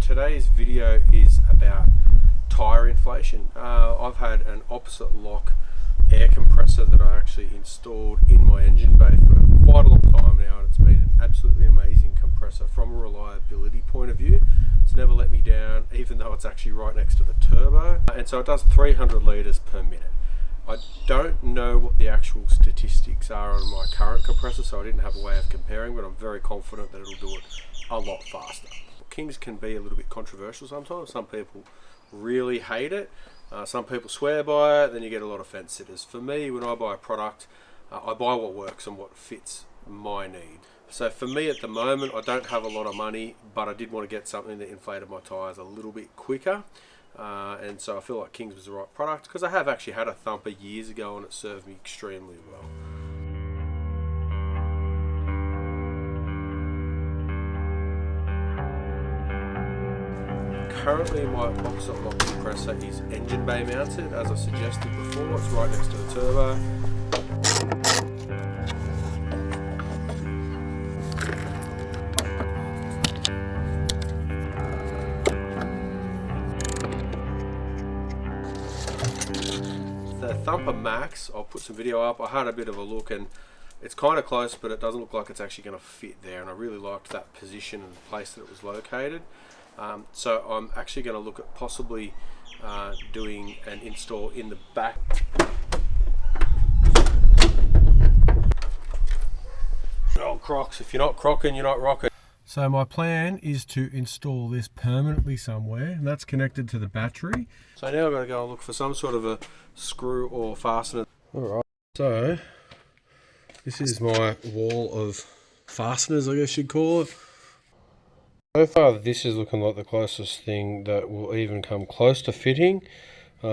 today's video is about tyre inflation. I've had an opposite lock air compressor that I actually installed in my engine bay for quite a long time now, and it's been an absolutely amazing compressor from a reliability point of view. It's never let me down, even though it's actually right next to the turbo, and so it does 300 litres per minute. I don't know what the actual statistics are on my current compressor, so I didn't have a way of comparing, but I'm very confident that it'll do it a lot faster. Kings can be a little bit controversial sometimes. Some people really hate it. Some people swear by it. Then you get a lot of fence sitters. For me, when I buy a product, I buy what works and what fits my need. So for me at the moment, I don't have a lot of money, but I did want to get something that inflated my tyres a little bit quicker. And so I feel like Kings was the right product, because I have actually had a Thumper years ago and it served me extremely well. Currently my opposite lock compressor is engine bay mounted, as I suggested before. It's right next to the turbo. The Thumper Max, I'll put some video up. I had a bit of a look and it's kind of close, but it doesn't look like it's actually going to fit there, and I really liked that position and the place that it was located. So I'm actually going to look at possibly doing an install in the back. Oh, Crocs, if you're not crocking, you're not rocking. So my plan is to install this permanently somewhere, and that's connected to the battery. So now I've got to go and look for some sort of a screw or fastener. Alright, so this is my wall of fasteners, I guess you'd call it. So far this is looking like the closest thing that will even come close to fitting. I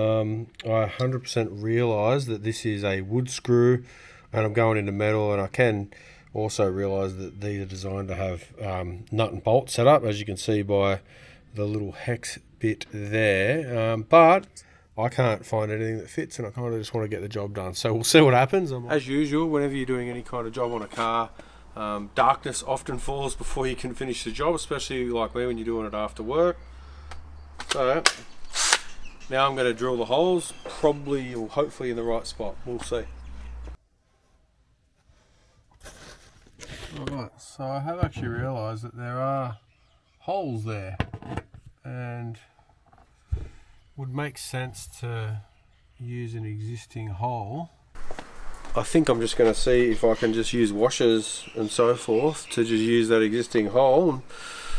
100% realise that this is a wood screw and I'm going into metal, and I can also realise that these are designed to have nut and bolt set up, as you can see by the little hex bit there, but I can't find anything that fits, and I kind of just want to get the job done. So we'll see what happens. As usual, whenever you're doing any kind of job on a car, darkness often falls before you can finish the job, especially like me when you're doing it after work. So now I'm going to drill the holes, probably or hopefully in the right spot. We'll see. Alright, so I have actually realised that there are holes there, and would make sense to use an existing hole. I think I'm just going to see if I can just use washers and so forth to just use that existing hole and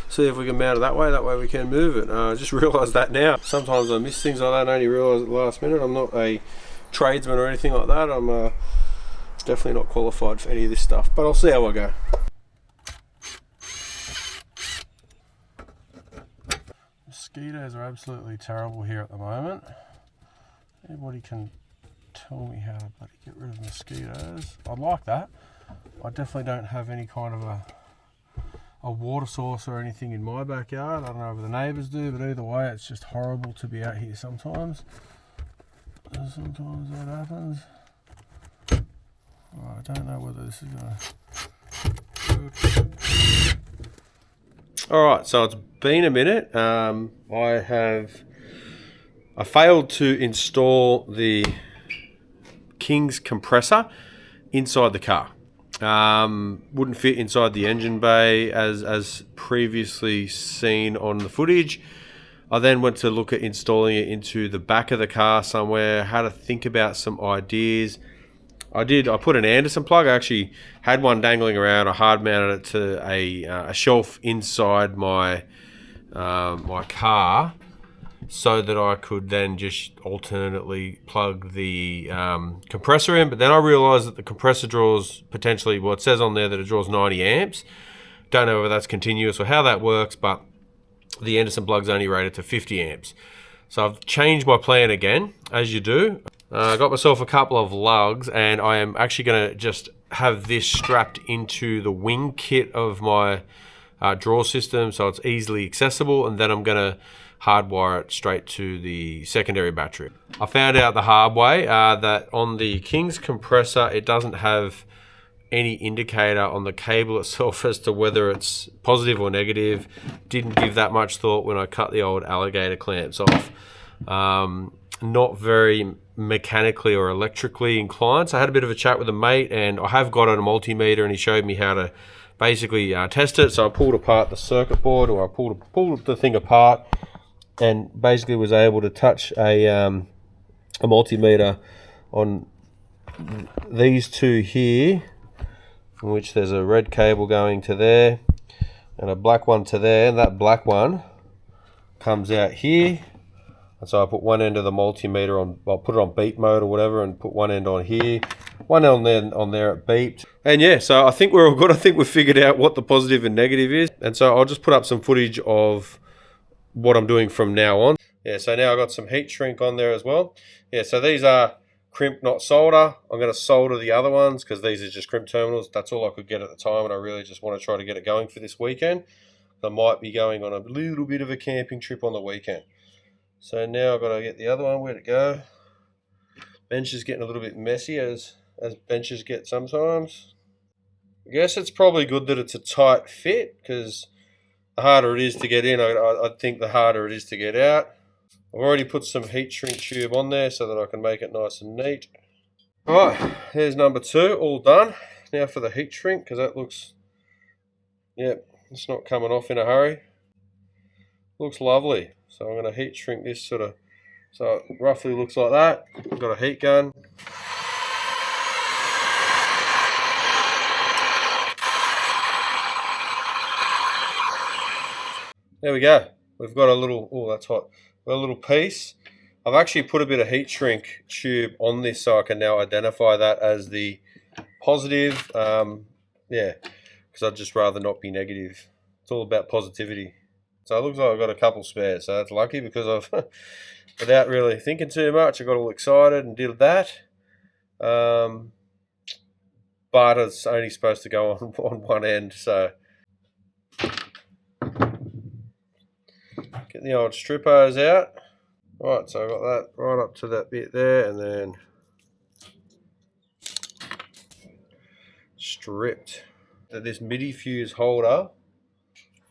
see if we can mount it that way we can move it. I just realised that now. Sometimes I miss things like that and only realise at the last minute. I'm not a tradesman or anything like that. I'm definitely not qualified for any of this stuff, but I'll see how I go. Mosquitoes are absolutely terrible here at the moment. Anybody can tell me how to bloody get rid of mosquitoes? I'd like that. I definitely don't have any kind of a water source or anything in my backyard. I don't know if the neighbours do, but either way it's just horrible to be out here sometimes. Sometimes that happens. I don't know whether this is going to work. Alright, so it's been a minute. I failed to install the Kings compressor inside the car. Wouldn't fit inside the engine bay as previously seen on the footage. I then went to look at installing it into the back of the car somewhere, had to think about some ideas. I put an Anderson plug. I actually had one dangling around. I hard mounted it to a shelf inside my my car, so that I could then just alternately plug the compressor in. But then I realised that the compressor draws potentially, well, it says on there that it draws 90 amps. Don't know whether that's continuous or how that works, but the Anderson plug's only rated to 50 amps. So I've changed my plan again, as you do. I got myself a couple of lugs, and I am actually going to just have this strapped into the wing kit of my draw system, so it's easily accessible, and then I'm going to hardwire it straight to the secondary battery. I found out the hard way that on the Kings compressor, it doesn't have any indicator on the cable itself as to whether it's positive or negative. Didn't give that much thought when I cut the old alligator clamps off. Not very mechanically or electrically inclined. So I had a bit of a chat with a mate, and I have got on a multimeter, and he showed me how to basically test it. So I pulled apart the circuit board, or I pulled the thing apart, and basically was able to touch a multimeter on these two here, in which there's a red cable going to there and a black one to there, and that black one comes out here. And so I put one end of the multimeter on, I'll put it on beep mode or whatever, and put one end on here, one end on there at beeped. And yeah, so I think we're all good. I think we've figured out what the positive and negative is. And so I'll just put up some footage of what I'm doing from now on. Yeah, so now I've got some heat shrink on there as well. Yeah, so these are crimp, not solder. I'm going to solder the other ones because these are just crimp terminals. That's all I could get at the time, and I really just want to try to get it going for this weekend. I might be going on a little bit of a camping trip on the weekend. So now I've got to get the other one. Where'd it go? Bench is getting a little bit messy as benches get sometimes. I guess it's probably good that it's a tight fit, because the harder it is to get in, I think the harder it is to get out. I've already put some heat shrink tube on there so that I can make it nice and neat. Alright, there's number 2, all done. Now for the heat shrink, because that looks, yeah, it's not coming off in a hurry. Looks lovely. So I'm going to heat shrink this sort of, so it roughly looks like that. I've got a heat gun. There we go. We've got a little, oh that's hot, a little piece. I've actually put a bit of heat shrink tube on this so I can now identify that as the positive. Yeah, because I'd just rather not be negative. It's all about positivity. So it looks like I've got a couple spares, so that's lucky, because I've, without really thinking too much, I got all excited and did that. But it's only supposed to go on one end, so. Get the old strip hose out. Right, so I've got that right up to that bit there, and then stripped. So this MIDI fuse holder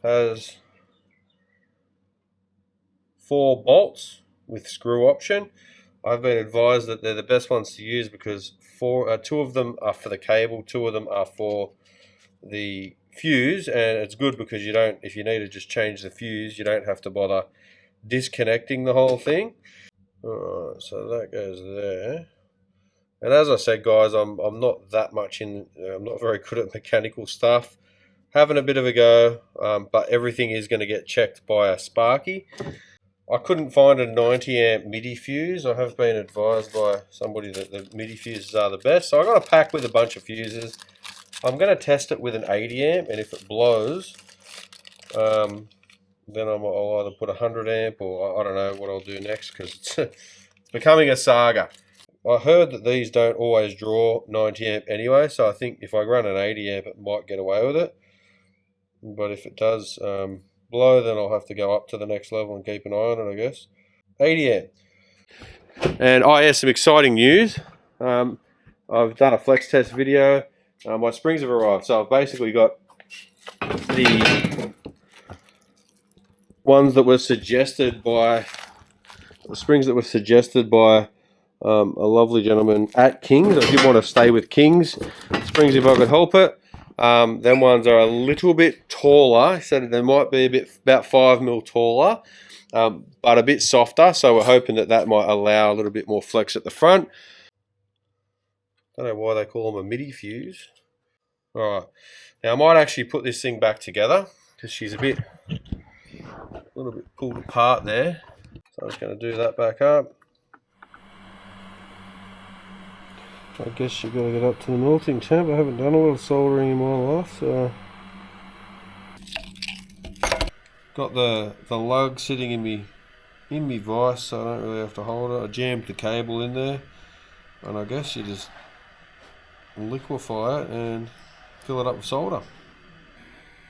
has 4 bolts with screw option. I've been advised that they're the best ones to use because 2 of them are for the cable, 2 of them are for the fuse, and it's good because you don't, if you need to just change the fuse, you don't have to bother disconnecting the whole thing. Alright, so that goes there. And as I said, guys, I'm not that much in, I'm not very good at mechanical stuff. Having a bit of a go, but everything is going to get checked by a Sparky. I couldn't find a 90 amp MIDI fuse. I have been advised by somebody that the MIDI fuses are the best. So I got a pack with a bunch of fuses. I'm going to test it with an 80 amp, and if it blows, then I'll either put a 100 amp, or I don't know what I'll do next, because it's becoming a saga. I heard that these don't always draw 90 amp anyway, so I think if I run an 80 amp, it might get away with it. But if it does blow, then I'll have to go up to the next level and keep an eye on it, I guess. 80 amp. And I have some exciting news. I've done a flex test video. My springs have arrived, so I've basically got the ones that were suggested by, the springs that were suggested by a lovely gentleman at Kings. I did want to stay with Kings springs if I could help it. Them ones are a little bit taller. He said they might be about 5 mil taller, but a bit softer. So we're hoping that that might allow a little bit more flex at the front. Don't know why they call them a MIDI fuse. All right, now I might actually put this thing back together because she's a little bit pulled apart there. So I'm just going to do that back up. I guess you've got to get up to the melting temp. I haven't done a lot of soldering in my life, so. Got the lug sitting in me vise, so I don't really have to hold it. I jammed the cable in there, and I guess you just liquefy it and fill it up with solder.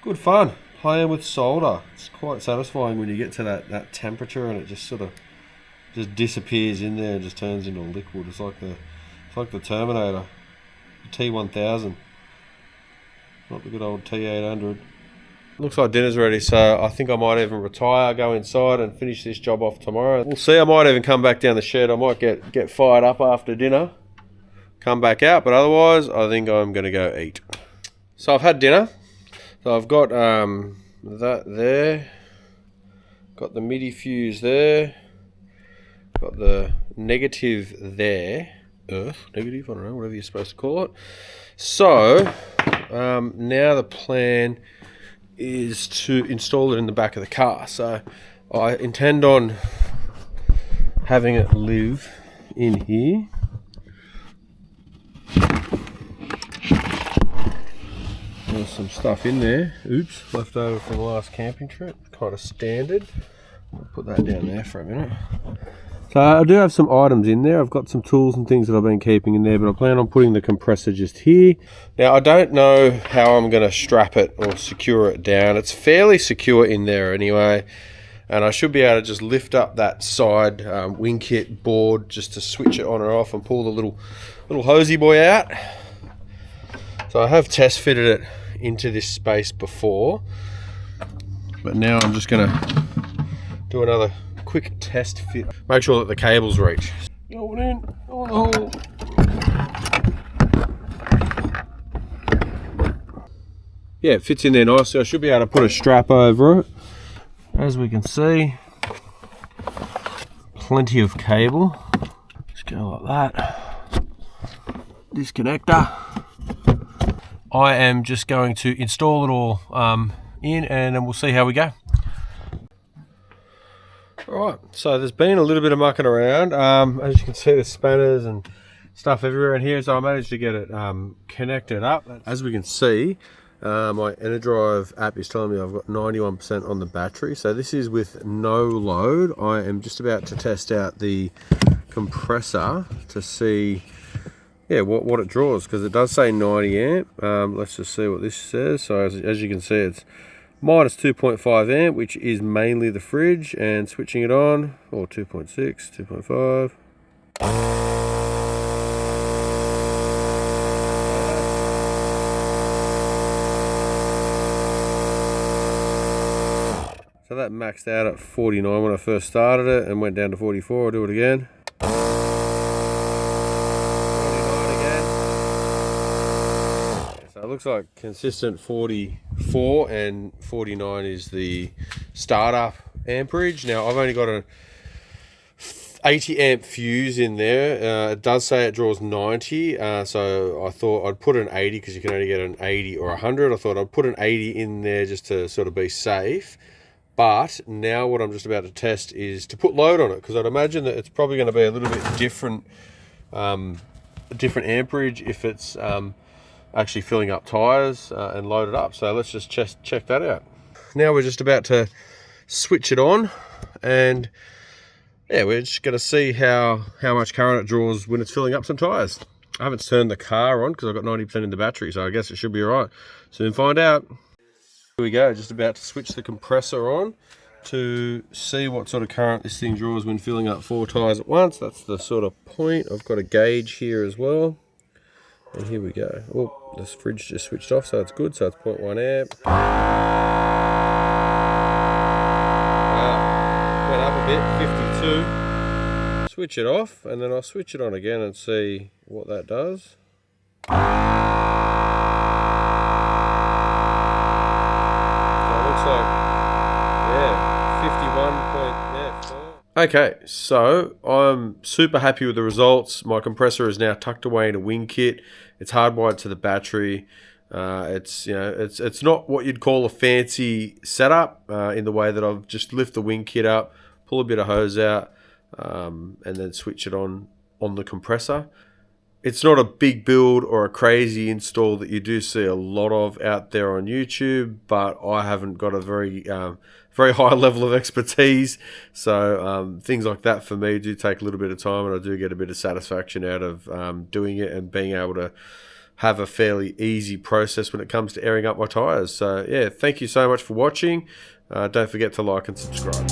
Good fun playing with solder. It's quite satisfying when you get to that temperature and it just sort of just disappears in there and just turns into a liquid. It's like the Terminator, the T1000. not the good old T800. Looks like dinner's ready, so I think I might even retire, go inside and finish this job off tomorrow. We'll see, I might even come back down the shed. I might get fired up after dinner, come back out, but otherwise I think I'm going to go eat. So I've had dinner. So I've got that there, got the MIDI fuse there, got the negative there, negative, I don't know, whatever you're supposed to call it. So now the plan is to install it in the back of the car. So I intend on having it live in here. There's some stuff in there. Oops, left over from the last camping trip. Kind of standard. I'll put that down there for a minute. So I do have some items in there. I've got some tools and things that I've been keeping in there, but I plan on putting the compressor just here. Now I don't know how I'm going to strap it or secure it down. It's fairly secure in there anyway, and I should be able to just lift up that side wing kit board just to switch it on or off and pull the little hosey boy out. So I have test fitted it into this space before, but now I'm just going to do another quick test fit. Make sure that the cables reach. Going in on the hole. Yeah, it fits in there nicely. I should be able to put a strap over it. As we can see, plenty of cable. Just go like that. Disconnector. I am just going to install it all in, and then we'll see how we go. Alright, so there's been a little bit of mucking around. As you can see, there's spanners and stuff everywhere in here, so I managed to get it connected up. As we can see, my EnerDrive app is telling me I've got 91% on the battery, so this is with no load. I am just about to test out the compressor to see what it draws, because it does say 90 amp. Let's just see what this says. So as you can see, it's minus 2.5 amp, which is mainly the fridge, and switching it on, or 2.6, 2.5. So that maxed out at 49 when I first started it and went down to 44. I'll do it again. 49 again. So it looks like consistent 44 and 49 is the startup amperage. Now I've only got a 80 amp fuse in there. It does say it draws 90, so I thought I'd put an 80 because you can only get an 80 or 100. I thought I'd put an 80 in there just to sort of be safe. But now what I'm just about to test is to put load on it, because I'd imagine that it's probably going to be a little bit different, different amperage if it's actually filling up tires and load it up. So let's just check that out. Now we're just about to switch it on, and yeah, we're just going to see how much current it draws when it's filling up some tires. I haven't turned the car on because I've got 90% in the battery, so I guess it should be all right. Soon find out. Here we go, just about to switch the compressor on to see what sort of current this thing draws when filling up 4 tires at once. That's the sort of point. I've got a gauge here as well. And here we go. Oh, this fridge just switched off, so it's good. So it's 0.1 amp. Wow, went up a bit, 52. Switch it off, and then I'll switch it on again and see what that does. Okay, so I'm super happy with the results. My compressor is now tucked away in a wing kit. It's hardwired to the battery. It's not what you'd call a fancy setup in the way that I've just lift the wing kit up, pull a bit of hose out, and then switch it on the compressor. It's not a big build or a crazy install that you do see a lot of out there on YouTube, but I haven't got a very high level of expertise. So things like that for me do take a little bit of time, and I do get a bit of satisfaction out of doing it and being able to have a fairly easy process when it comes to airing up my tires. So yeah, thank you so much for watching. Don't forget to like and subscribe.